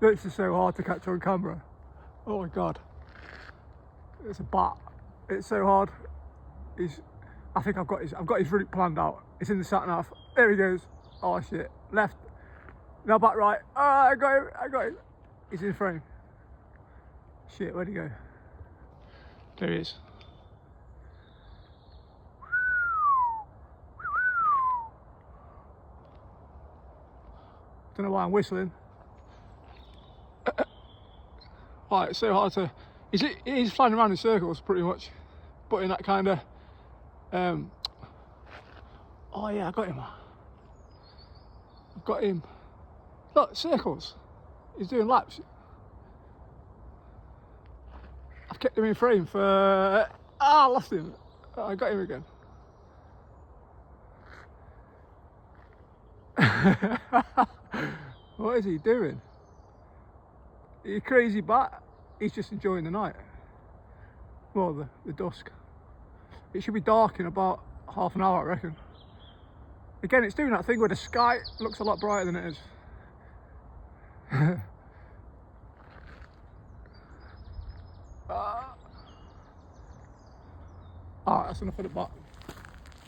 This is so hard to catch on camera. Oh my god. It's a bat. It's so hard. I think I've got his route planned out. It's in the sat nav. There he goes. Oh shit. Left. Now back right. I got him. He's in frame. Shit, where'd he go? There he is. Don't know why I'm whistling. Right, it's so hard to... He's flying around in circles, pretty much. But in that kind of... Oh yeah, I got him. I've got him. Look, circles. He's doing laps. I've kept him in frame for... I lost him. I got him again. What is he doing? You crazy bat. He's just enjoying the night. Well, the dusk. It should be dark in about half an hour, I reckon. Again, it's doing that thing where the sky looks a lot brighter than it is. Alright, that's enough of the bat.